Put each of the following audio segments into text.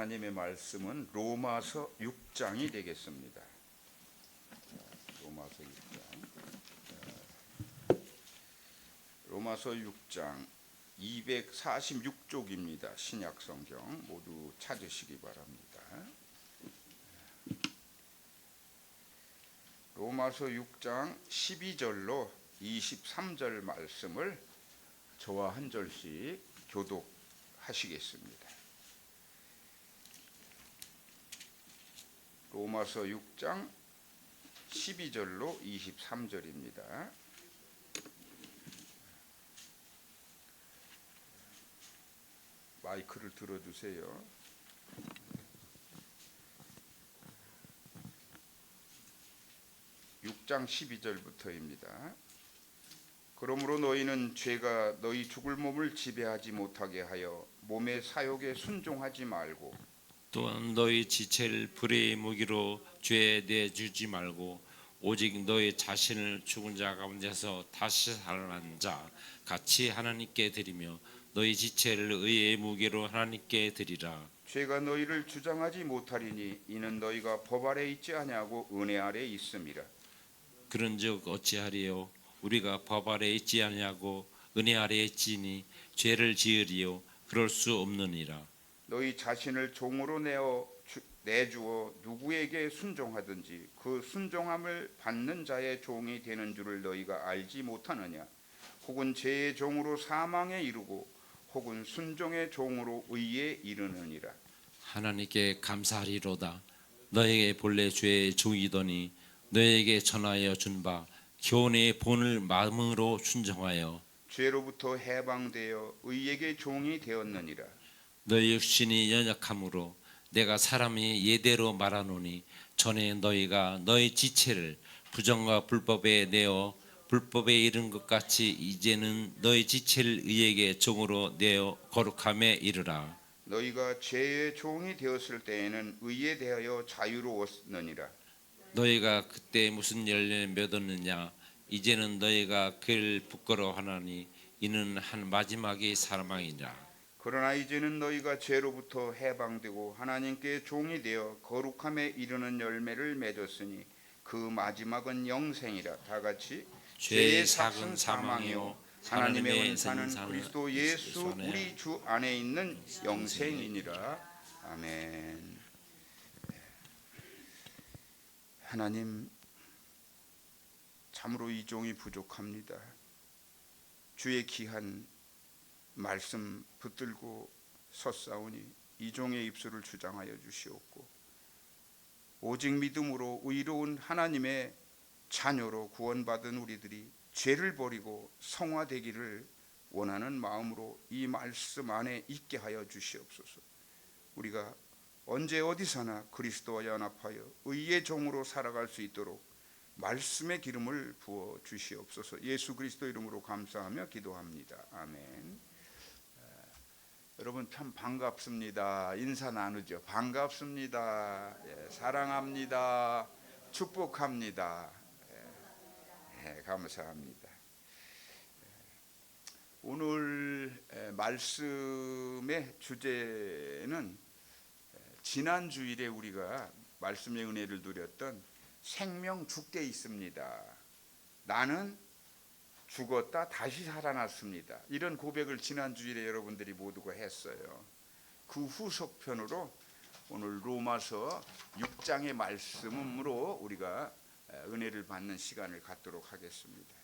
하나님의 말씀은 로마서 6장이 되겠습니다. 로마서 6장. 로마서 6장 246쪽입니다. 신약 성경 모두 찾으시기 바랍니다. 로마서 6장 12절로 23절 말씀을 저와 한 절씩 교독하시겠습니다. 로마서 6장 12절로 23절입니다. 마이크를 들어주세요. (6장 12절부터입니다) 그러므로 너희는 죄가 너희 죽을 몸을 지배하지 못하게 하여 몸의 사욕에 순종하지 말고 또한 너희 지체를 불의의 무기로 죄에 내주지 말고 오직 너희 자신을 죽은 자 가운데서 다시 살아난 자 같이 하나님께 드리며 너희 지체를 의의 무기로 하나님께 드리라. 죄가 너희를 주장하지 못하리니 이는 너희가 법 아래 있지 아니하고 은혜 아래 있음이라. 그런즉 어찌하리요? 우리가 법 아래 있지 아니하고 은혜 아래 있지니 죄를 지으리요? 그럴 수 없느니라. 너희 자신을 종으로 내주어 누구에게 순종하든지 그 순종함을 받는 자의 종이 되는 줄을 너희가 알지 못하느냐? 혹은 죄의 종으로 사망에 이르고 혹은 순종의 종으로 의에 이르느니라. 하나님께 감사하리로다. 너에게 본래 죄의 종이더니 너에게 전하여 준 바 교훈의 본을 마음으로 순종하여 죄로부터 해방되어 의에게 종이 되었느니라. 너희 육신이 연약함으로 내가 사람이 예대로 말하노니 전에 너희가 너희 지체를 부정과 불법에 내어 불법에 이른 것 같이 이제는 너희 지체를 의에게 종으로 내어 거룩함에 이르라. 너희가 죄의 종이 되었을 때에는 의에 대하여 자유로웠느니라. 너희가 그때 무슨 열매를 맺었느냐? 이제는 너희가 그를 부끄러워하나니 이는 한 마지막의 사망이라. 그러나 이제는 너희가 죄로부터 해방되고 하나님께 종이 되어 거룩함에 이르는 열매를 맺었으니 그 마지막은 영생이라. 다 같이 죄의 삭은 사망이요 하나님의 은사는 그리스도 예수 우리 주 안에 있는 영생이니라. 아멘. 하나님, 참으로 이 종이 부족합니다. 주의 귀한 말씀 붙들고 섰사오니 이 종의 입술을 주장하여 주시옵고 오직 믿음으로 의로운 하나님의 자녀로 구원받은 우리들이 죄를 버리고 성화되기를 원하는 마음으로 이 말씀 안에 있게 하여 주시옵소서. 우리가 언제 어디서나 그리스도와 연합하여 의의 종으로 살아갈 수 있도록 말씀의 기름을 부어 주시옵소서. 예수 그리스도 이름으로 감사하며 기도합니다. 아멘. 여러분 참 반갑습니다. 인사 나누죠. 반갑습니다. 사랑합니다. 축복합니다. 감사합니다. 오늘 말씀의 주제는 지난 주일에 우리가 말씀의 은혜를 누렸던 생명 주께 있습니다. 나는 죽었다 다시 살아났습니다. 이런 고백을 지난 주일에 여러분들이 모두가 했어요. 그 후속편으로 오늘 로마서 6장의 말씀으로 우리가 은혜를 받는 시간을 갖도록 하겠습니다.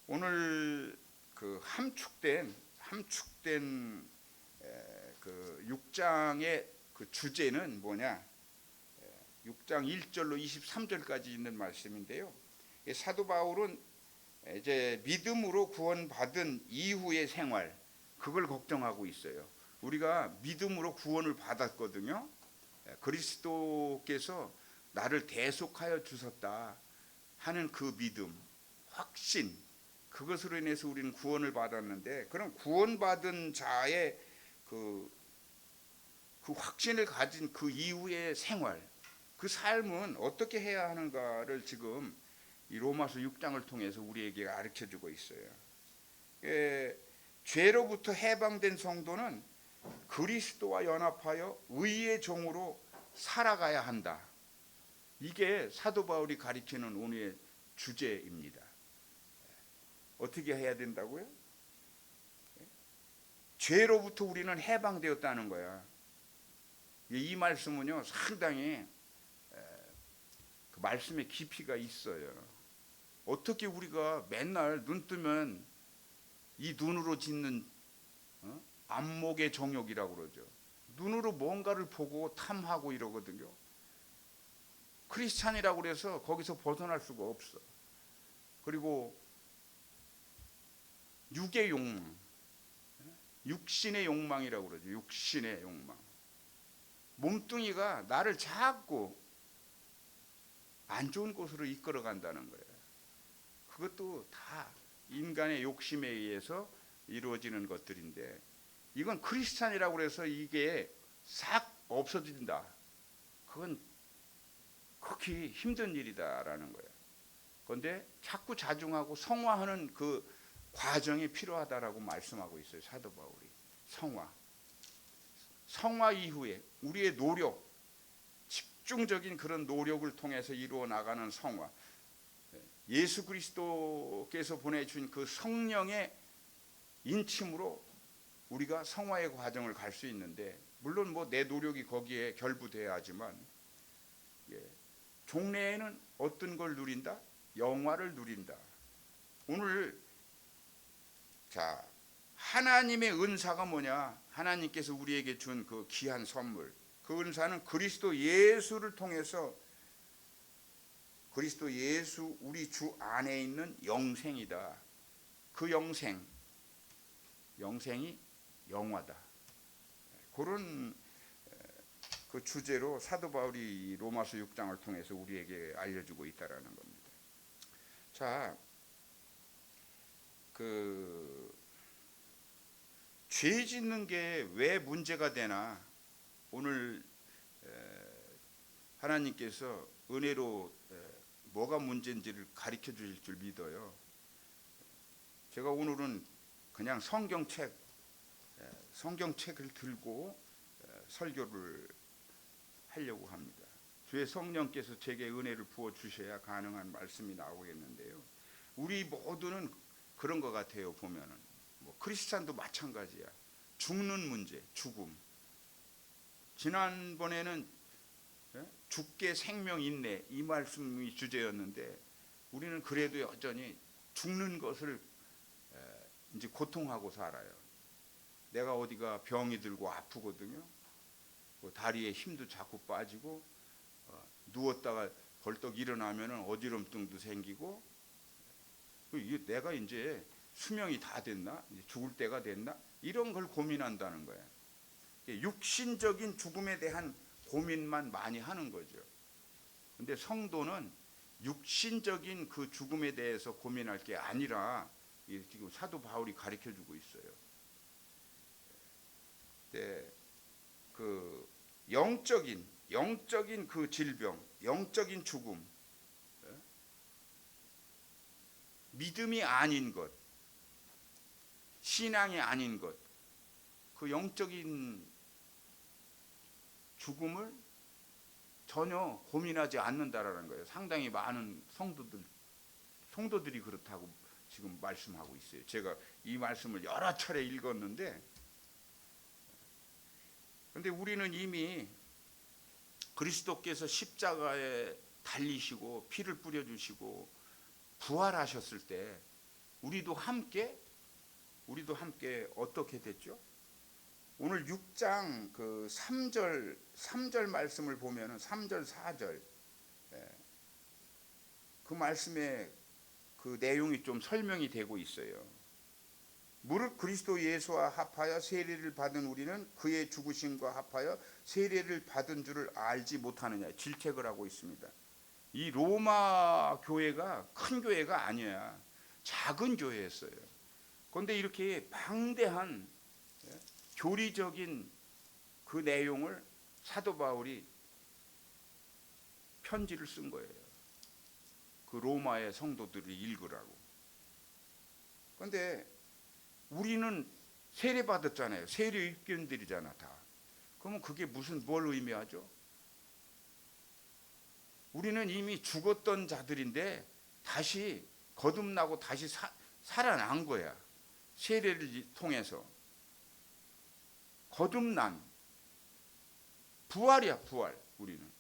오늘 그 함축된 그 6장의 그 주제는 뭐냐? 6장 1절로 23절까지 있는 말씀인데요. 사도 바울은 이제 믿음으로 구원받은 이후의 생활, 그걸 걱정하고 있어요. 우리가 믿음으로 구원을 받았거든요. 그리스도께서 나를 대속하여 주셨다 하는 그 믿음, 확신, 그것으로 인해서 우리는 구원을 받았는데, 그럼 구원받은 자의 그 확신을 가진 그 이후의 생활, 그 삶은 어떻게 해야 하는가를 지금 이 로마서 6장을 통해서 우리에게 가르쳐주고 있어요. 죄로부터 해방된 성도는 그리스도와 연합하여 의의 종으로 살아가야 한다. 이게 사도 바울이 가리키는 오늘의 주제입니다. 어떻게 해야 된다고요? 죄로부터 우리는 해방되었다는 거야. 이 말씀은요, 상당히 그 말씀의 깊이가 있어요. 어떻게 우리가 맨날 눈 뜨면 이 눈으로 짓는 안목의 정욕이라고 그러죠. 눈으로 뭔가를 보고 탐하고 이러거든요. 크리스찬이라고 그래서 거기서 벗어날 수가 없어. 그리고 육의 욕망, 육신의 욕망이라고 그러죠. 육신의 욕망. 몸뚱이가 나를 자꾸 안 좋은 곳으로 이끌어 간다는 거예요. 그것도 다 인간의 욕심에 의해서 이루어지는 것들인데, 이건 크리스찬이라고 해서 이게 싹 없어진다. 그건 극히 힘든 일이다라는 거예요. 그런데 자꾸 자중하고 성화하는 그 과정이 필요하다라고 말씀하고 있어요. 사도 바울이. 성화 이후에 우리의 노력, 집중적인 그런 노력을 통해서 이루어 나가는 성화, 예수 그리스도께서 보내준 그 성령의 인침으로 우리가 성화의 과정을 갈 수 있는데, 물론 뭐 내 노력이 거기에 결부돼야 하지만, 종래에는 어떤 걸 누린다? 영화를 누린다. 오늘 자, 하나님의 은사가 뭐냐? 하나님께서 우리에게 준 그 귀한 선물, 그 은사는 그리스도 예수를 통해서, 그리스도 예수 우리 주 안에 있는 영생이다. 그 영생이 영화다. 그런 그 주제로 사도 바울이 로마서 6장을 통해서 우리에게 알려주고 있다라는 겁니다. 자, 죄 짓는 게 왜 문제가 되나? 오늘 하나님께서 은혜로 뭐가 문제인지를 가르쳐 주실 줄 믿어요. 제가 오늘은 그냥 성경책을 들고 설교를 하려고 합니다. 주의 성령께서 제게 은혜를 부어 주셔야 가능한 말씀이 나오겠는데요. 우리 모두는 그런 것 같아요. 보면은 뭐 크리스찬도 마찬가지야. 죽는 문제, 죽음. 지난번에는 죽게 생명 있네, 이 말씀이 주제였는데, 우리는 그래도 여전히 죽는 것을 이제 고통하고 살아요. 내가 어디가 병이 들고 아프거든요. 다리에 힘도 자꾸 빠지고, 누웠다가 벌떡 일어나면 어지럼증도 생기고, 내가 이제 수명이 다 됐나? 이제 죽을 때가 됐나? 이런 걸 고민한다는 거예요. 육신적인 죽음에 대한 고민만 많이 하는 거죠. 근데 성도는 육신적인 그 죽음에 대해서 고민할 게 아니라, 지금 사도 바울이 가르쳐 주고 있어요. 그 영적인 그 질병, 영적인 죽음, 믿음이 아닌 것, 신앙이 아닌 것, 그 영적인 죽음을 전혀 고민하지 않는다라는 거예요. 상당히 많은 성도들이 그렇다고 지금 말씀하고 있어요. 제가 이 말씀을 여러 차례 읽었는데, 그런데 우리는 이미 그리스도께서 십자가에 달리시고 피를 뿌려주시고 부활하셨을 때 우리도 함께 어떻게 됐죠? 오늘 6장 그 3절 말씀을 보면은 3절 4절 그 말씀에 그 내용이 좀 설명이 되고 있어요. 무릇 그리스도 예수와 합하여 세례를 받은 우리는 그의 죽으심과 합하여 세례를 받은 줄을 알지 못하느냐, 질책을 하고 있습니다. 이 로마 교회가 큰 교회가 아니야. 작은 교회였어요. 그런데 이렇게 방대한 교리적인 그 내용을 사도 바울이 편지를 쓴 거예요. 그 로마의 성도들이 읽으라고. 그런데 우리는 세례 받았잖아요. 세례 입견들이잖아 다. 그러면 그게 무슨 뭘 의미하죠? 우리는 이미 죽었던 자들인데 다시 거듭나고 다시 살아난 거야. 세례를 통해서 거듭난 부활이야. 부활. 우리는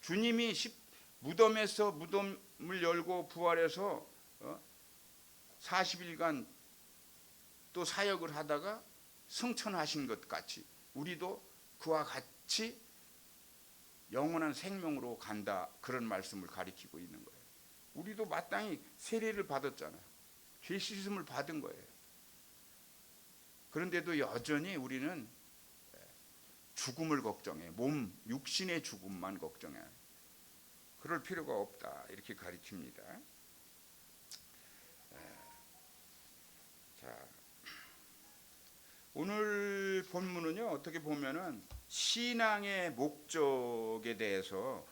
주님이 무덤에서 무덤을 열고 부활해서 40일간 또 사역을 하다가 승천하신 것 같이 우리도 그와 같이 영원한 생명으로 간다, 그런 말씀을 가리키고 있는 거예요. 우리도 마땅히 세례를 받았잖아요. 죄 씻음을 받은 거예요. 그런데도 여전히 우리는 죽음을 걱정해. 몸, 육신의 죽음만 걱정해. 그럴 필요가 없다, 이렇게 가리킵니다. 자, 오늘 본문은요, 어떻게 보면은 신앙의 목적에 대해서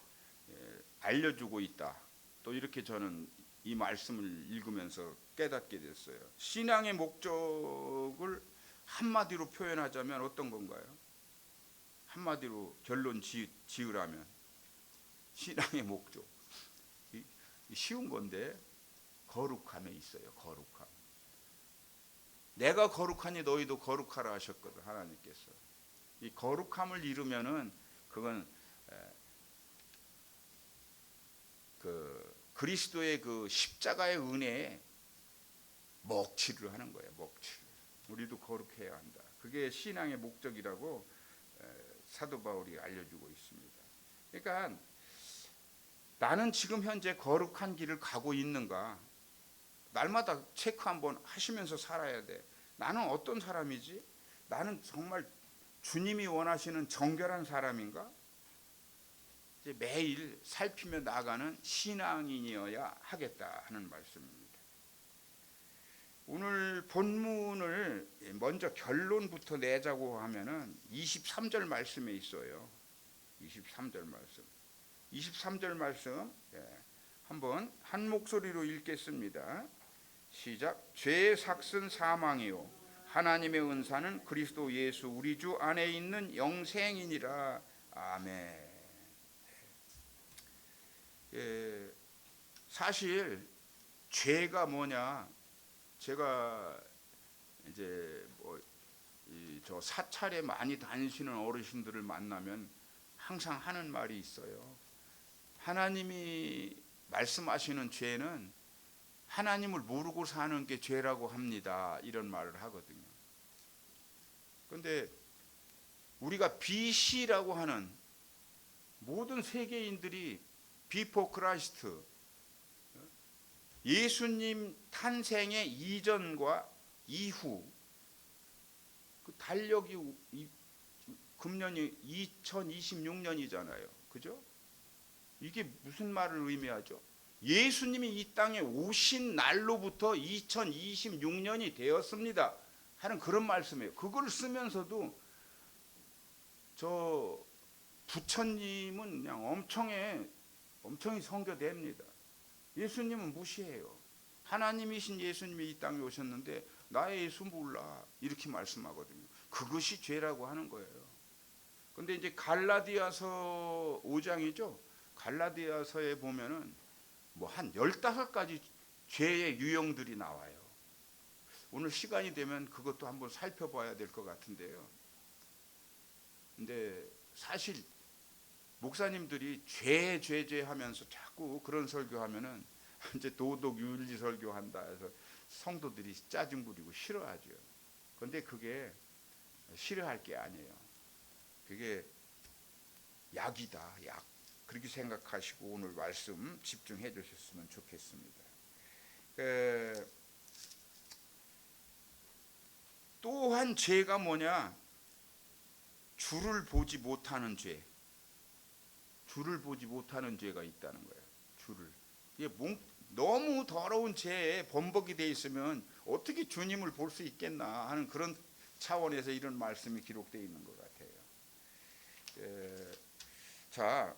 알려주고 있다. 또 이렇게 저는 이 말씀을 읽으면서 깨닫게 됐어요. 신앙의 목적을 한마디로 표현하자면 어떤 건가요? 한마디로 결론 지으라면 신앙의 목적, 쉬운 건데 거룩함에 있어요. 거룩함. 내가 거룩하니 너희도 거룩하라 하셨거든, 하나님께서. 이 거룩함을 이루면은 그건 그 그리스도의 그 십자가의 은혜에 먹칠을 하는 거예요. 먹칠. 우리도 거룩해야 한다. 그게 신앙의 목적이라고 사도 바울이 알려주고 있습니다. 그러니까 나는 지금 현재 거룩한 길을 가고 있는가? 날마다 체크 한번 하시면서 살아야 돼. 나는 어떤 사람이지? 나는 정말 주님이 원하시는 정결한 사람인가? 이제 매일 살피며 나아가는 신앙인이어야 하겠다 하는 말씀입니다. 오늘 본문을 먼저 결론부터 내자고 하면은 23절 말씀에 있어요. 23절 말씀. 23절 말씀 한번 한 목소리로 읽겠습니다. 시작. 죄의 삭은 사망이요 하나님의 은사는 그리스도 예수 우리 주 안에 있는 영생이니라. 아멘. 사실 죄가 뭐냐, 제가 이제 저 사찰에 많이 다니시는 어르신들을 만나면 항상 하는 말이 있어요. 하나님이 말씀하시는 죄는 하나님을 모르고 사는 게 죄라고 합니다, 이런 말을 하거든요. 그런데 우리가 BC라고 하는 모든 세계인들이 비포 크라이스트, 예수님 탄생의 이전과 이후, 그 달력이 금년이 2026년이잖아요. 그죠? 이게 무슨 말을 의미하죠? 예수님이 이 땅에 오신 날로부터 2026년이 되었습니다 하는 그런 말씀이에요. 그걸 쓰면서도 저 부처님은 그냥 엄청히 성교됩니다. 예수님은 무시해요. 하나님이신 예수님이 이 땅에 오셨는데 나의 예수 몰라, 이렇게 말씀하거든요. 그것이 죄라고 하는 거예요. 근데 이제 갈라디아서 5장이죠. 갈라디아서에 보면은 뭐 한 15가지 죄의 유형들이 나와요. 오늘 시간이 되면 그것도 한번 살펴봐야 될 것 같은데요. 근데 사실 목사님들이 죄 하면서 자꾸 그런 설교하면은 이제 도덕 윤리 설교한다 해서 성도들이 짜증 부리고 싫어하죠. 그런데 그게 싫어할 게 아니에요. 그게 약이다, 약. 그렇게 생각하시고 오늘 말씀 집중해 주셨으면 좋겠습니다. 또한 죄가 뭐냐? 주를 보지 못하는 죄. 주를 보지 못하는 죄가 있다는 거예요. 주를. 이게 너무 더러운 죄에 범벅이 돼 있으면 어떻게 주님을 볼 수 있겠나 하는 그런 차원에서 이런 말씀이 기록되어 있는 것 같아요. 자,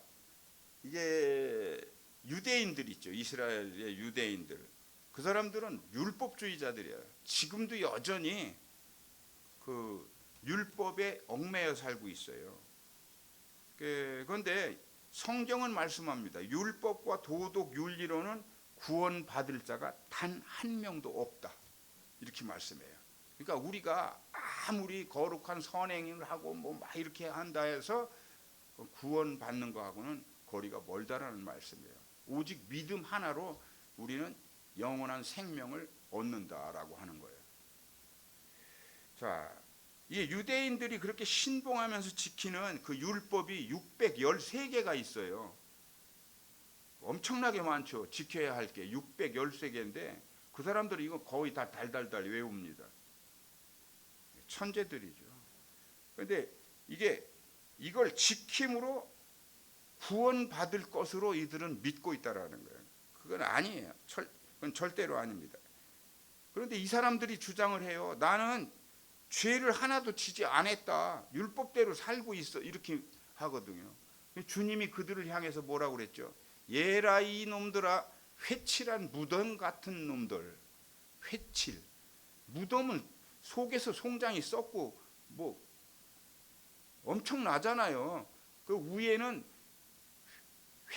이게 유대인들 있죠. 이스라엘의 유대인들. 그 사람들은 율법주의자들이에요. 지금도 여전히 그 율법에 얽매여 살고 있어요. 그런데 성경은 말씀합니다. 율법과 도덕 윤리로는 구원받을 자가 단 한 명도 없다. 이렇게 말씀해요. 그러니까 우리가 아무리 거룩한 선행을 하고 뭐 막 이렇게 한다 해서 구원받는 거하고는 거리가 멀다라는 말씀이에요. 오직 믿음 하나로 우리는 영원한 생명을 얻는다라고 하는 거예요. 자, 이 유대인들이 그렇게 신봉하면서 지키는 그 율법이 613개가 있어요. 엄청나게 많죠. 지켜야 할 게 613개인데 그 사람들이 이거 거의 다 달달달 외웁니다. 천재들이죠. 그런데 이걸 지킴으로 구원받을 것으로 이들은 믿고 있다라는 거예요. 그건 아니에요. 그건 절대로 아닙니다. 그런데 이 사람들이 주장을 해요. 나는 죄를 하나도 지지 않았다. 율법대로 살고 있어. 이렇게 하거든요. 주님이 그들을 향해서 뭐라고 그랬죠? 예라 이 놈들아, 회칠한 무덤 같은 놈들. 회칠. 무덤은 속에서 송장이 썩고 뭐 엄청나잖아요. 그 위에는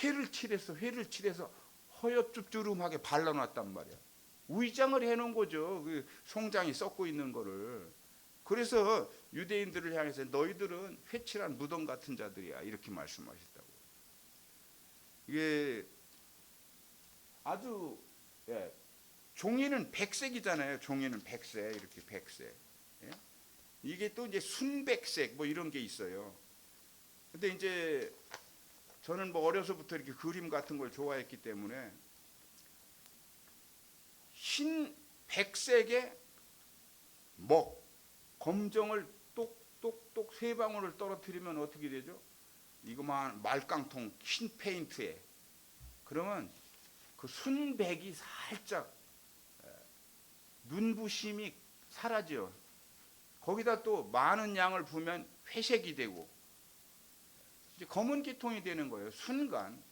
회를 칠해서 허옇쭈쭈름하게 발라놨단 말이야. 위장을 해놓은 거죠. 그 송장이 썩고 있는 거를. 그래서 유대인들을 향해서 너희들은 회칠한 무덤 같은 자들이야. 이렇게 말씀하셨다고. 이게 아주 종이는 백색이잖아요. 종이는 백색, 이렇게 백색. 예? 이게 또 이제 순백색 뭐 이런 게 있어요. 근데 이제 저는 뭐 어려서부터 이렇게 그림 같은 걸 좋아했기 때문에 흰 백색에 검정을 똑똑똑 세 방울을 떨어뜨리면 어떻게 되죠? 이거만 말깡통 흰 페인트에 그러면 그 순백이 살짝 눈부심이 사라져. 거기다 또 많은 양을 부으면 회색이 되고 이제 검은 기통이 되는 거예요. 순간.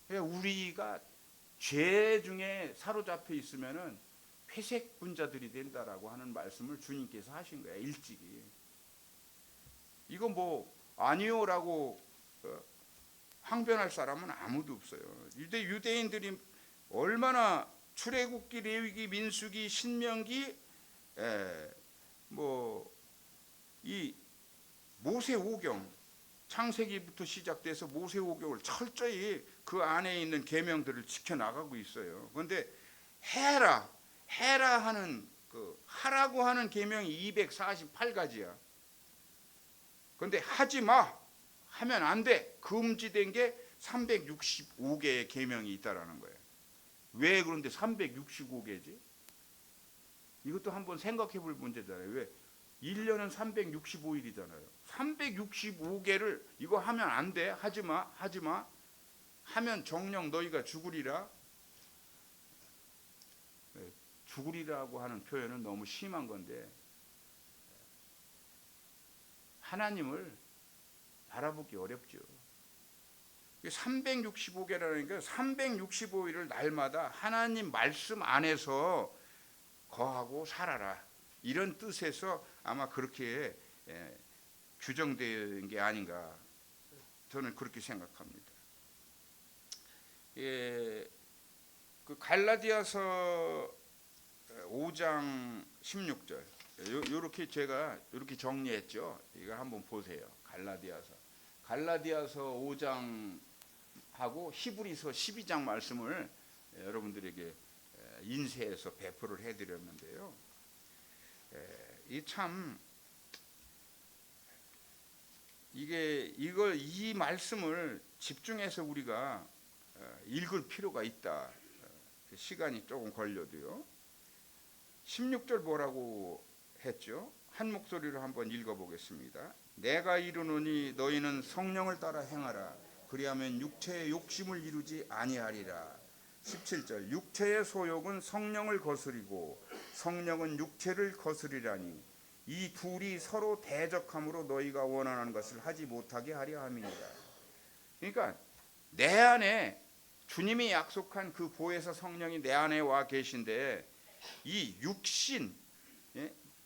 우리가 죄 중에 사로잡혀 있으면은 회색 분자들이 된다라고 하는 말씀을 주님께서 하신 거예요. 일찍이. 이거 뭐 아니요라고 항변할 사람은 아무도 없어요. 유대인들이 얼마나 출애굽기, 레위기, 민수기, 신명기, 이 모세오경, 창세기부터 시작돼서 모세오경을 철저히 그 안에 있는 계명들을 지켜나가고 있어요. 그런데 해라 하는 하라고 하는 계명이 248가지야. 그런데 하지 마 하면 안 돼. 금지된 게 365개의 계명이 있다라는 거예요. 왜 그런데 365개지? 이것도 한번 생각해 볼 문제잖아요. 왜? 1년은 365일이잖아요. 365개를 이거 하면 안 돼. 하지 마. 하면 정녕 너희가 죽으리라. 죽으리라고 하는 표현은 너무 심한 건데 하나님을 바라보기 어렵죠. 365개라는 게 365일을 날마다 하나님 말씀 안에서 거하고 살아라. 이런 뜻에서 아마 그렇게 규정된 게 아닌가 저는 그렇게 생각합니다. 그 갈라디아서 5장 16절 요렇게 제가 이렇게 정리했죠. 이거 한번 보세요. 갈라디아서 5장하고 히브리서 12장 말씀을 여러분들에게 인쇄해서 배포를 해드렸는데요. 이 말씀을 집중해서 우리가 읽을 필요가 있다. 시간이 조금 걸려도요. 16절 뭐라고 했죠? 한 목소리로 한번 읽어보겠습니다. 내가 이르노니 너희는 성령을 따라 행하라. 그리하면 육체의 욕심을 이루지 아니하리라. 17절 육체의 소욕은 성령을 거스리고 성령은 육체를 거스리라니 이 둘이 서로 대적함으로 너희가 원하는 것을 하지 못하게 하려 함이니라. 그러니까 내 안에 주님이 약속한 그 보혜사 성령이 내 안에 와 계신데 이 육신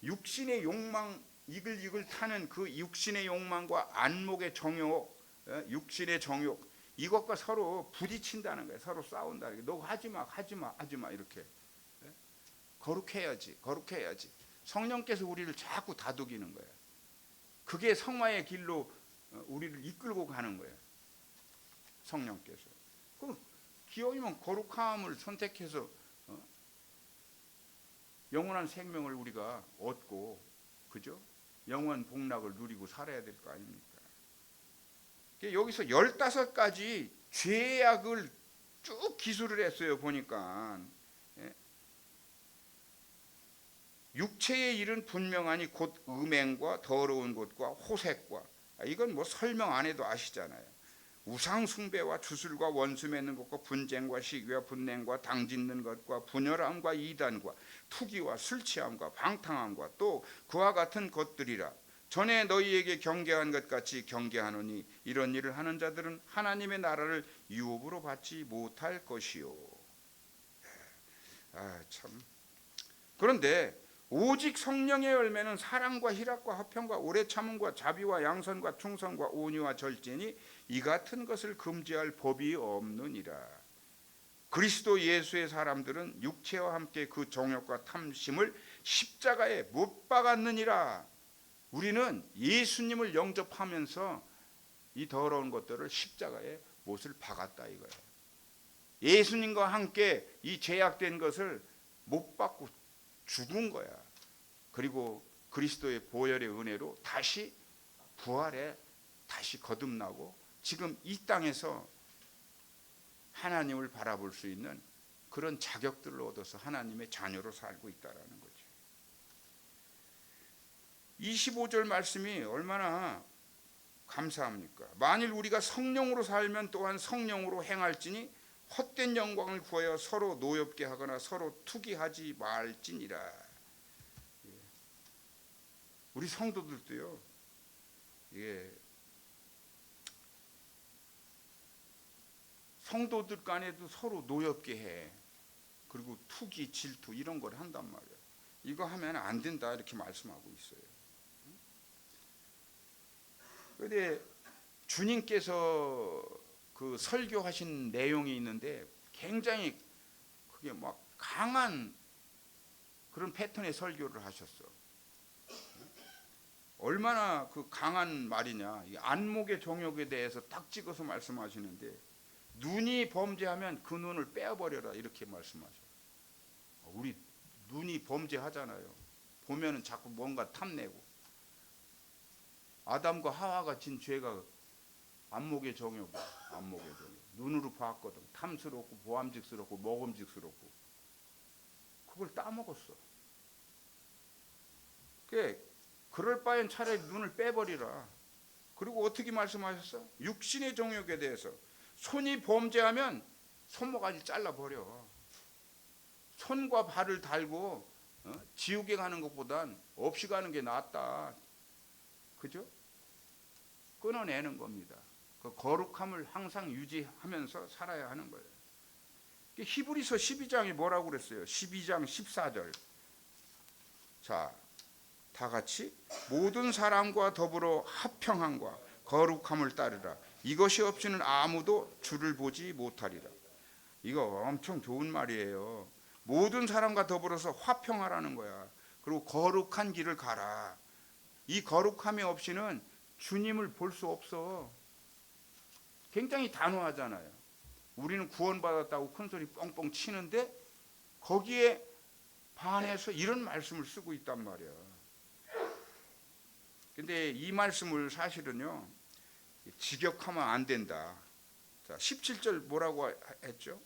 육신의 욕망 이글이글 타는 그 육신의 욕망과 안목의 정욕, 육신의 정욕 이것과 서로 부딪힌다는 거예요. 서로 싸운다는 거예요. 너 하지마 하지마 하지마 이렇게. 거룩해야지 거룩해야지. 성령께서 우리를 자꾸 다독이는 거예요. 그게 성화의 길로 우리를 이끌고 가는 거예요. 성령께서. 그럼 기어이면 거룩함을 선택해서 영원한 생명을 우리가 얻고, 그죠? 영원 복락을 누리고 살아야 될 거 아닙니까? 여기서 15가지 죄악을 쭉 기술을 했어요. 보니까 육체의 일은 분명하니 곧 음행과 더러운 것과 호색과, 이건 뭐 설명 안 해도 아시잖아요. 우상 숭배와 주술과 원수 맺는 것과 분쟁과 시기와 분냉과 당짓는 것과 분열함과 이단과 투기와 술 취함과 방탕함과 또 그와 같은 것들이라. 전에 너희에게 경계한 것 같이 경계하노니 이런 일을 하는 자들은 하나님의 나라를 유업으로 받지 못할 것이요. 참. 그런데 오직 성령의 열매는 사랑과 희락과 화평과 오래 참음과 자비와 양선과 충성과 온유와 절제니 이 같은 것을 금지할 법이 없느니라. 그리스도 예수의 사람들은 육체와 함께 그 정욕과 탐심을 십자가에 못 박았느니라. 우리는 예수님을 영접하면서 이 더러운 것들을 십자가에 못을 박았다 이거예요. 예수님과 함께 이 죄악된 것을 못 박고 죽은 거야. 그리고 그리스도의 보혈의 은혜로 다시 부활해 다시 거듭나고 지금 이 땅에서 하나님을 바라볼 수 있는 그런 자격들을 얻어서 하나님의 자녀로 살고 있다라는 거죠. 25절 말씀이 얼마나 감사합니까? 만일 우리가 성령으로 살면 또한 성령으로 행할지니 헛된 영광을 구하여 서로 노엽게 하거나 서로 투기하지 말지니라. 우리 성도들도요, 성도들 간에도 서로 노엽게 해. 그리고 투기, 질투 이런 걸 한단 말이에요. 이거 하면 안 된다 이렇게 말씀하고 있어요. 그런데 주님께서 그 설교하신 내용이 있는데 굉장히 그게 막 강한 그런 패턴의 설교를 하셨어. 얼마나 그 강한 말이냐. 이 안목의 정욕에 대해서 딱 찍어서 말씀하시는데 눈이 범죄하면 그 눈을 빼버려라 이렇게 말씀하셔. 우리 눈이 범죄하잖아요. 보면은 자꾸 뭔가 탐내고. 아담과 하와가 진 죄가 안목의 정욕이야. 안목의 정욕. 눈으로 봤거든. 탐스럽고 보암직스럽고 먹음직스럽고. 그걸 따먹었어. 그럴 바엔 차라리 눈을 빼버리라. 그리고 어떻게 말씀하셨어? 육신의 정욕에 대해서 손이 범죄하면 손모가지 잘라버려. 손과 발을 달고 지옥에 가는 것보단 없이 가는 게 낫다. 그죠? 끊어내는 겁니다. 그 거룩함을 항상 유지하면서 살아야 하는 거예요. 히브리서 12장이 뭐라고 그랬어요? 12장 14절. 자, 다 같이 모든 사람과 더불어 합평함과 거룩함을 따르라. 이것이 없이는 아무도 주를 보지 못하리라. 이거 엄청 좋은 말이에요. 모든 사람과 더불어서 화평하라는 거야. 그리고 거룩한 길을 가라. 이 거룩함이 없이는 주님을 볼 수 없어. 굉장히 단호하잖아요. 우리는 구원받았다고 큰소리 뻥뻥 치는데 거기에 반해서 이런 말씀을 쓰고 있단 말이야. 근데 이 말씀을 사실은요, 직역하면 안 된다. 자, 17절 뭐라고 했죠?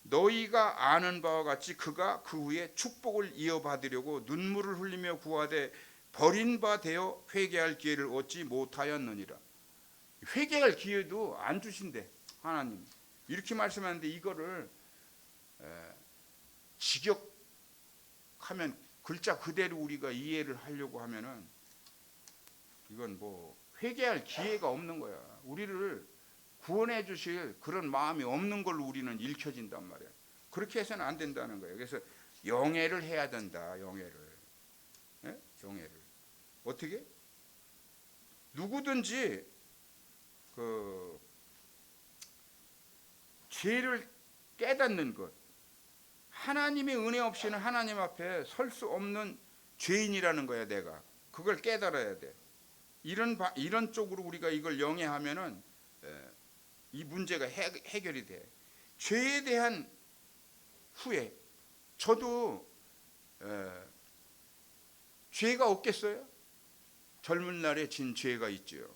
너희가 아는 바와 같이 그가 그 후에 축복을 이어받으려고 눈물을 흘리며 구하되 버린 바 되어 회개할 기회를 얻지 못하였느니라. 회개할 기회도 안 주신대 하나님. 이렇게 말씀하는데 이거를 직역하면 글자 그대로 우리가 이해를 하려고 하면은 이건 뭐 회개할 기회가 없는 거야. 우리를 구원해 주실 그런 마음이 없는 걸로 우리는 읽혀진단 말이야. 그렇게 해서는 안 된다는 거예요. 그래서 영예를 해야 된다. 영예를. 경애를. 어떻게? 누구든지 그 죄를 깨닫는 것, 하나님의 은혜 없이는 하나님 앞에 설 수 없는 죄인이라는 거야. 내가 그걸 깨달아야 돼. 이런 쪽으로 우리가 이걸 영해하면은 이 문제가 해결이 돼. 죄에 대한 후회. 저도 죄가 없겠어요? 젊은 날에 진 죄가 있죠.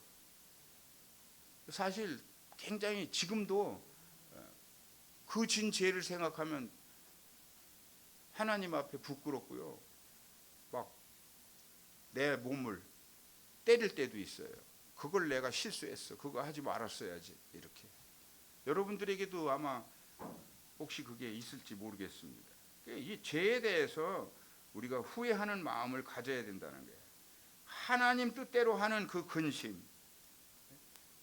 사실 굉장히 지금도 그 진 죄를 생각하면 하나님 앞에 부끄럽고요. 막 내 몸을 때릴 때도 있어요. 그걸 내가 실수했어. 그거 하지 말았어야지. 이렇게. 여러분들에게도 아마 혹시 그게 있을지 모르겠습니다. 이 죄에 대해서 우리가 후회하는 마음을 가져야 된다는 거예요. 하나님 뜻대로 하는 그 근심,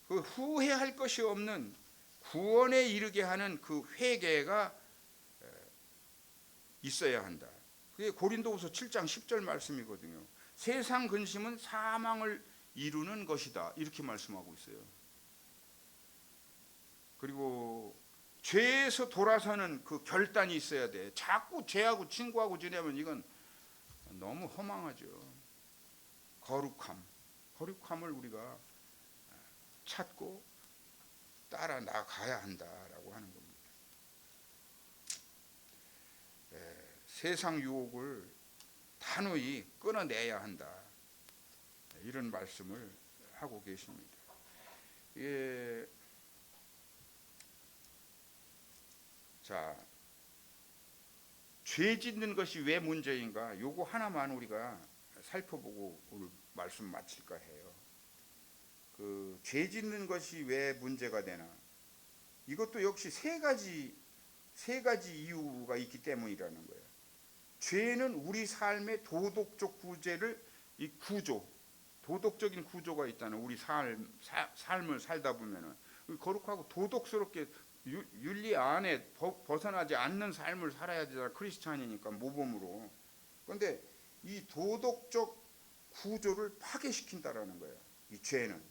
그 후회할 것이 없는 구원에 이르게 하는 그 회개가 있어야 한다. 그게 고린도후서 7장 10절 말씀이거든요. 세상 근심은 사망을 이루는 것이다. 이렇게 말씀하고 있어요. 그리고 죄에서 돌아서는 그 결단이 있어야 돼. 자꾸 죄하고 친구하고 지내면 이건 너무 허망하죠. 거룩함을 우리가 찾고 따라 나가야 한다라고 하는 겁니다. 세상 유혹을 단호히 끊어내야 한다. 이런 말씀을 하고 계십니다. 자, 죄 짓는 것이 왜 문제인가? 요거 하나만 우리가 살펴보고 오늘 말씀 마칠까 해요. 그 죄 짓는 것이 왜 문제가 되나? 이것도 역시 세 가지 이유가 있기 때문이라는 거예요. 죄는 우리 삶의 도덕적 도덕적인 구조가 있다는, 우리 삶을 살다 보면은 거룩하고 도덕스럽게 윤리 안에 벗어나지 않는 삶을 살아야 되잖아. 크리스찬이니까 모범으로. 그런데 이 도덕적 구조를 파괴시킨다라는 거예요. 이 죄는.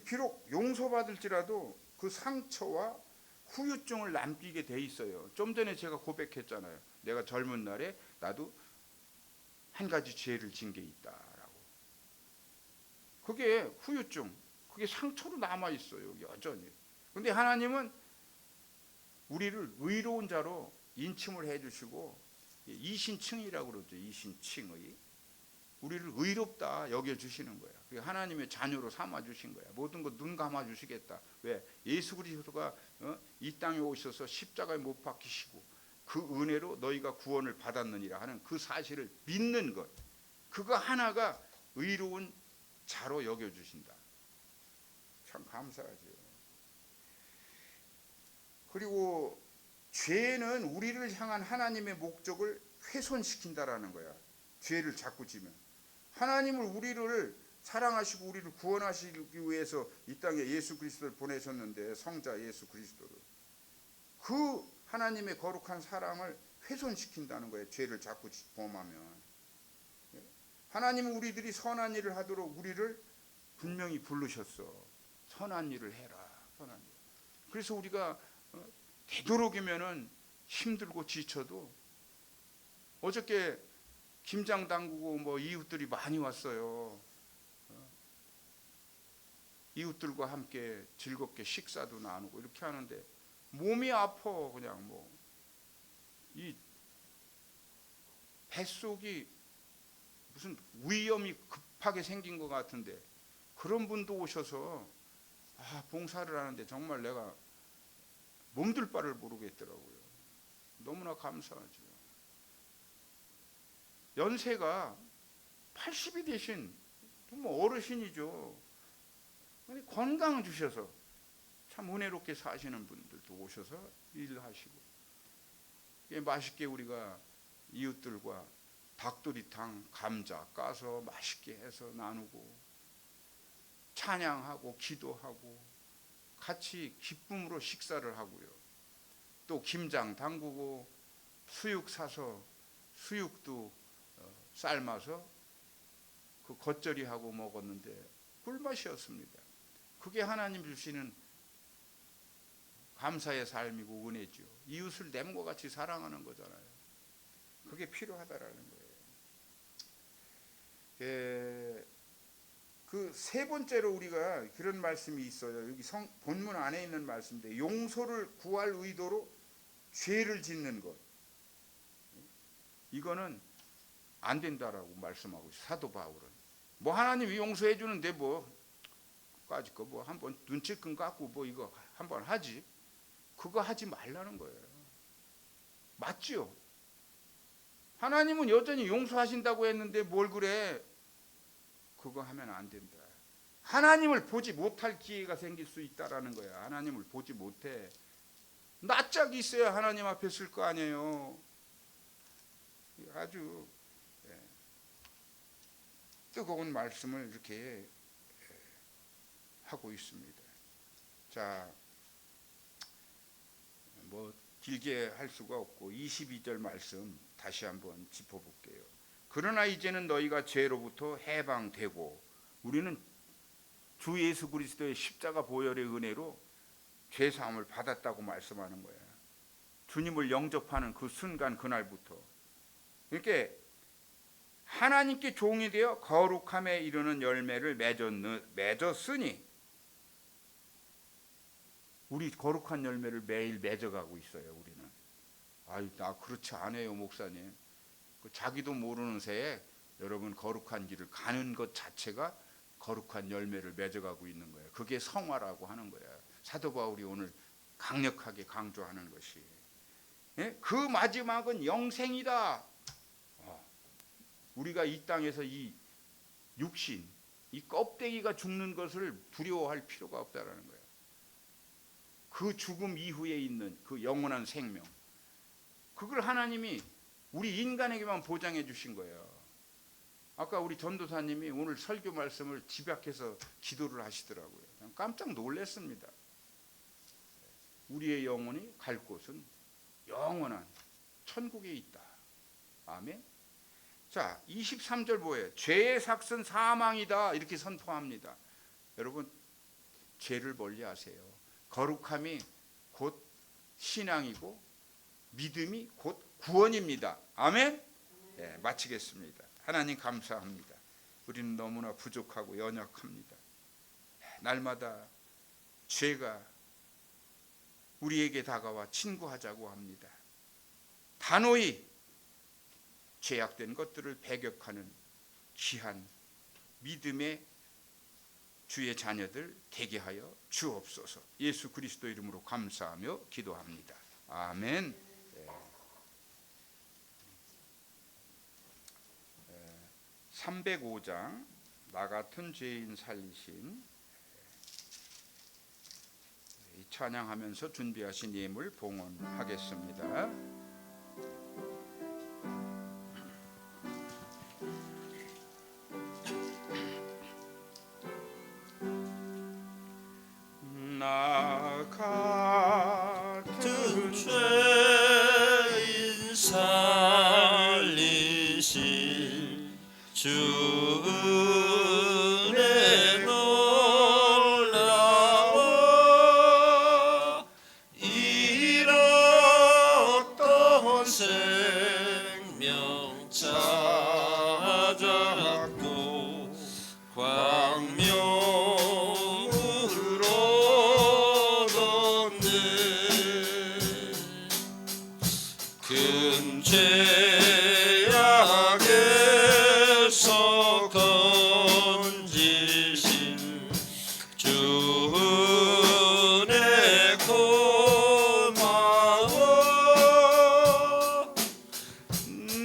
비록 용서받을지라도 그 상처와 후유증을 남기게 돼 있어요. 좀 전에 제가 고백했잖아요. 내가 젊은 날에 나도 한 가지 죄를 진 게 있다라고. 그게 후유증, 그게 상처로 남아 있어요. 여전히. 그런데 하나님은 우리를 의로운 자로 인침을 해주시고, 이신칭이라고 그러죠. 이신칭의. 우리를 의롭다 여겨주시는 거야. 하나님의 자녀로 삼아주신 거야. 모든 것 눈 감아주시겠다. 왜? 예수 그리스도가 이 땅에 오셔서 십자가에 못 박히시고 그 은혜로 너희가 구원을 받았느니라 하는 그 사실을 믿는 것. 그거 하나가 의로운 자로 여겨주신다. 참 감사하죠. 그리고 죄는 우리를 향한 하나님의 목적을 훼손시킨다라는 거야. 죄를 자꾸 지면. 하나님을 우리를 사랑하시고 우리를 구원하시기 위해서 이 땅에 예수 그리스도를 보내셨는데, 성자 예수 그리스도를, 그 하나님의 거룩한 사랑을 훼손시킨다는 거예요. 죄를 자꾸 범하면. 하나님은 우리들이 선한 일을 하도록 우리를 분명히 부르셨어. 선한 일을 해라. 선한 일. 그래서 우리가 되도록이면은 힘들고 지쳐도, 어저께 김장 담그고 뭐 이웃들이 많이 왔어요. 이웃들과 함께 즐겁게 식사도 나누고 이렇게 하는데 몸이 아파. 그냥 뭐 이 뱃속이 무슨 위염이 급하게 생긴 것 같은데, 그런 분도 오셔서 봉사를 하는데 정말 내가 몸둘 바를 모르겠더라고요. 너무나 감사하죠. 연세가 80이 되신 뭐 어르신이죠. 건강 주셔서 참 은혜롭게 사시는 분들도 오셔서 일하시고, 맛있게 우리가 이웃들과 닭도리탕, 감자 까서 맛있게 해서 나누고, 찬양하고 기도하고 같이 기쁨으로 식사를 하고요. 또 김장 담그고 수육 사서 수육도 삶아서 그 겉절이 하고 먹었는데 꿀맛이었습니다. 그게 하나님 주시는 감사의 삶이고 은혜죠. 이웃을 냄과 같이 사랑하는 거잖아요. 그게 필요하다라는 거예요. 그 세 번째로 우리가 그런 말씀이 있어요. 여기 본문 안에 있는 말씀인데, 용서를 구할 의도로 죄를 짓는 것, 이거는 안 된다라고 말씀하고 있어요. 사도 바울은 뭐 하나님이 용서해 주는데 뭐 까짓 거 뭐 한번 눈치끔 깎고 뭐 이거 한번 하지, 그거 하지 말라는 거예요. 맞지요? 하나님은 여전히 용서하신다고 했는데 뭘 그래? 그거 하면 안 된다. 하나님을 보지 못할 기회가 생길 수 있다라는 거야. 하나님을 보지 못해. 낯짝이 있어야 하나님 앞에 쓸 거 아니에요. 아주 뜨거운 말씀을 이렇게 하고 있습니다. 자, 뭐 길게 할 수가 없고 22절 말씀 다시 한번 짚어볼게요. 그러나 이제는 너희가 죄로부터 해방되고, 우리는 주 예수 그리스도의 십자가 보혈의 은혜로 죄 사함을 받았다고 말씀하는 거예요. 주님을 영접하는 그 순간, 그날부터. 그러니까 하나님께 종이 되어 거룩함에 이르는 열매를 맺었으니, 우리 거룩한 열매를 매일 맺어가고 있어요. 우리는. 아유, 나 그렇지 않아요, 목사님. 자기도 모르는 새에 여러분 거룩한 길을 가는 것 자체가 거룩한 열매를 맺어가고 있는 거예요. 그게 성화라고 하는 거예요. 사도 바울이 오늘 강력하게 강조하는 것이, 그 마지막은 영생이다. 우리가 이 땅에서 이 육신, 이 껍데기가 죽는 것을 두려워할 필요가 없다라는 거예요. 그 죽음 이후에 있는 그 영원한 생명, 그걸 하나님이 우리 인간에게만 보장해 주신 거예요. 아까 우리 전도사님이 오늘 설교 말씀을 집약해서 기도를 하시더라고요. 깜짝 놀랐습니다. 우리의 영혼이 갈 곳은 영원한 천국에 있다. 아멘. 자, 23절 뭐예요? 죄의 삭은 사망이다, 이렇게 선포합니다. 여러분, 죄를 멀리하세요. 거룩함이 곧 신앙이고 믿음이 곧 구원입니다. 아멘. 네, 마치겠습니다. 하나님 감사합니다. 우리는 너무나 부족하고 연약합니다. 날마다 죄가 우리에게 다가와 친구하자고 합니다. 단호히 죄악된 것들을 배격하는 귀한 믿음의 주의 자녀들 되게 하여 주옵소서. 예수 그리스도 이름으로 감사하며 기도합니다. 아멘. 305장 나 같은 죄인 살리신, 이 찬양하면서 준비하신 예물 봉헌하겠습니다. 나 같은 죄인 살리신 주 은혜 놀라워, 잃었던 생명 찾았고 광명으로 걷는 큰 죄악에서 건지신 주 은혜 고마워.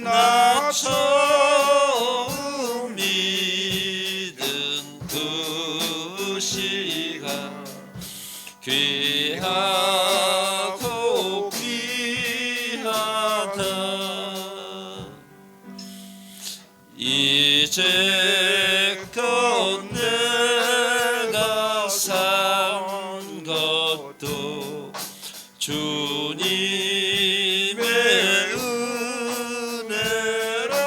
나 처음 믿은 그 시간 귀하고 귀하다. 이제껏 내가 산 것도 주님의 은혜라.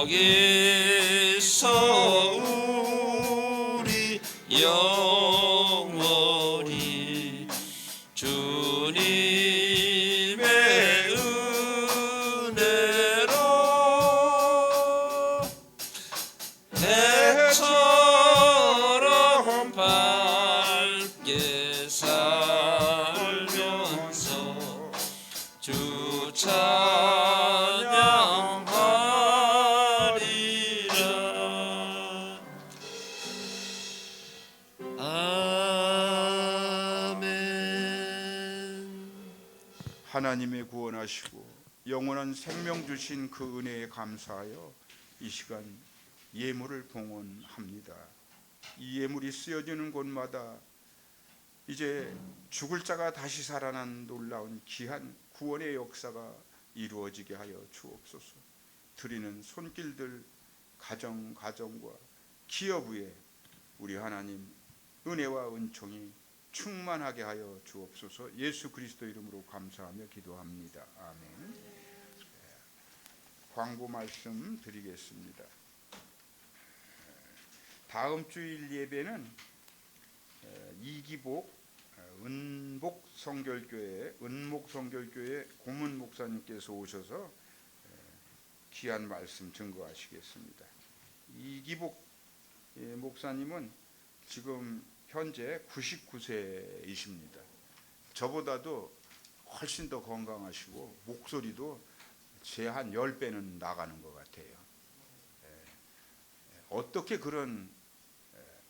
거기서 우리 영원히 주님의 은혜로 해처럼 밝게 살면서 주 찬양하리라. 아멘. 하나님의 구원하시고 영원한 생명 주신 그 은혜에 감사하여 이 시간 예물을 봉헌합니다. 이 예물이 쓰여지는 곳마다 이제 죽을 자가 다시 살아난 놀라운 귀한 구원의 역사가 이루어지게 하여 주옵소서. 드리는 손길들 가정과 기업 위에 우리 하나님 은혜와 은총이 충만하게 하여 주옵소서. 예수 그리스도 이름으로 감사하며 기도합니다. 아멘. 광고 말씀 드리겠습니다. 다음 주일 예배는 이기복 은복 성결교회 고문 목사님께서 오셔서 귀한 말씀 증거하시겠습니다. 이기복 목사님은 지금 현재 99세이십니다. 저보다도 훨씬 더 건강하시고 목소리도 제 한 10배는 나가는 것 같아요. 어떻게 그런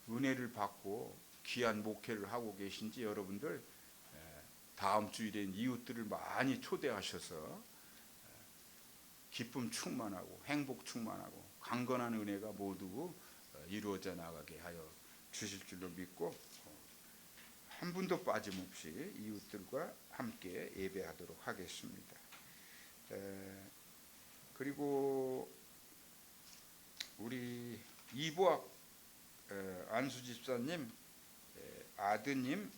은혜를 받고 귀한 목회를 하고 계신지 여러분들 다음 주일엔 이웃들을 많이 초대하셔서 기쁨 충만하고 행복 충만하고 강건한 은혜가 모두 이루어져 나가게 하여 주실 줄로 믿고 한 분도 빠짐없이 이웃들과 함께 예배하도록 하겠습니다. 그리고 우리 이보학 안수 집사님 아드님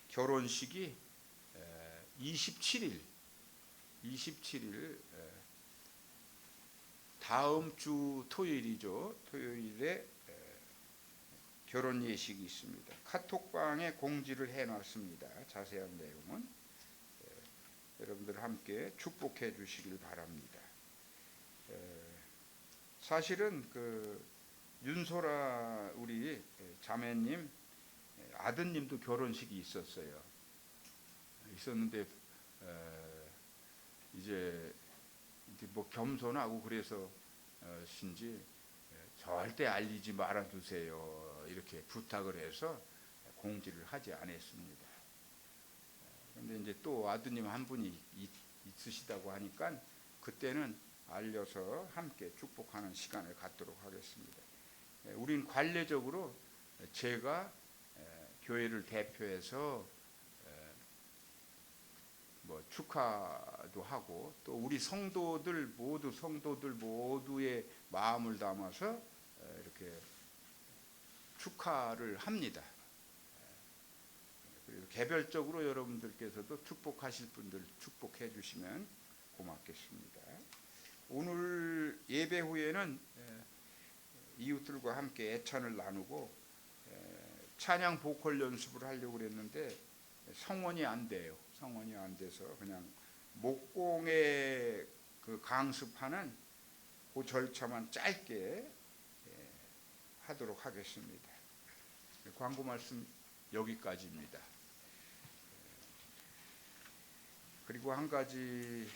결혼식이 27일 다음 주 토요일이죠. 토요일에 결혼 예식이 있습니다. 카톡방에 공지를 해놨습니다. 자세한 내용은 여러분들 함께 축복해 주시길 바랍니다. 사실은 그 윤소라 우리 자매님 아드님도 결혼식이 있었는데 이제 뭐 겸손하고 그래서 신지 절대 알리지 말아 주세요 이렇게 부탁을 해서 공지를 하지 않았습니다. 그런데 이제 또 아드님 한 분이 있으시다고 하니까 그때는 알려서 함께 축복하는 시간을 갖도록 하겠습니다. 우린 관례적으로 제가 교회를 대표해서 뭐 축하도 하고 또 우리 성도들 모두의 마음을 담아서 이렇게 축하를 합니다. 그리고 개별적으로 여러분들께서도 축복하실 분들 축복해 주시면 고맙겠습니다. 오늘 예배 후에는 이웃들과 함께 애찬을 나누고 찬양 보컬 연습을 하려고 그랬는데 성원이 안 돼요. 성원이 안 돼서 그냥 목공에 그 강습하는 그 절차만 짧게 하도록 하겠습니다. 광고 말씀 여기까지입니다. 그리고 한 가지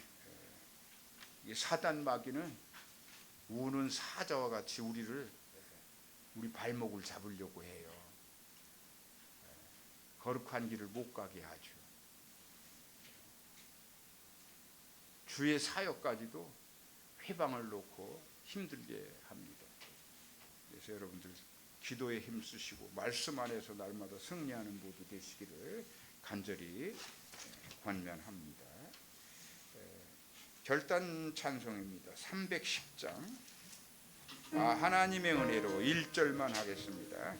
사단 마귀는 우는 사자와 같이 우리 발목을 잡으려고 해요. 거룩한 길을 못 가게 하죠. 주의 사역까지도 회방을 놓고 힘들게 합니다. 그래서 여러분들 기도에 힘쓰시고 말씀 안에서 날마다 승리하는 모두 되시기를 간절히 권면합니다. 결단 찬송입니다. 310장 하나님의 은혜로 1절만 하겠습니다.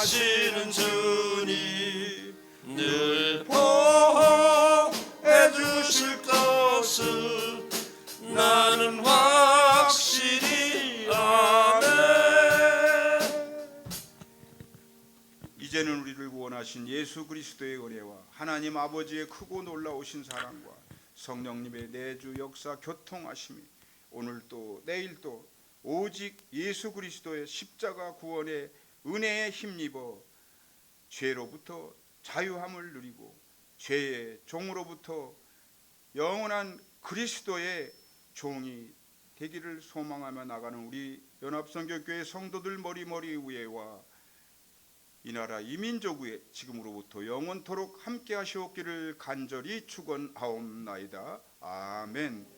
하시는 주님 늘 보호해 주실 것을 나는 확실히 아네. 이제는 우리를 구원하신 예수 그리스도의 은혜와 하나님 아버지의 크고 놀라우신 사랑과 성령님의 내주 역사 교통하심이 오늘도 내일도 오직 예수 그리스도의 십자가 구원의 은혜에 힘입어 죄로부터 자유함을 누리고 죄의 종으로부터 영원한 그리스도의 종이 되기를 소망하며 나가는 우리 연합성교교회 성도들 머리머리 위에와 이 나라 이민족 위에 지금으로부터 영원토록 함께 하시옵기를 간절히 축원하옵나이다. 아멘.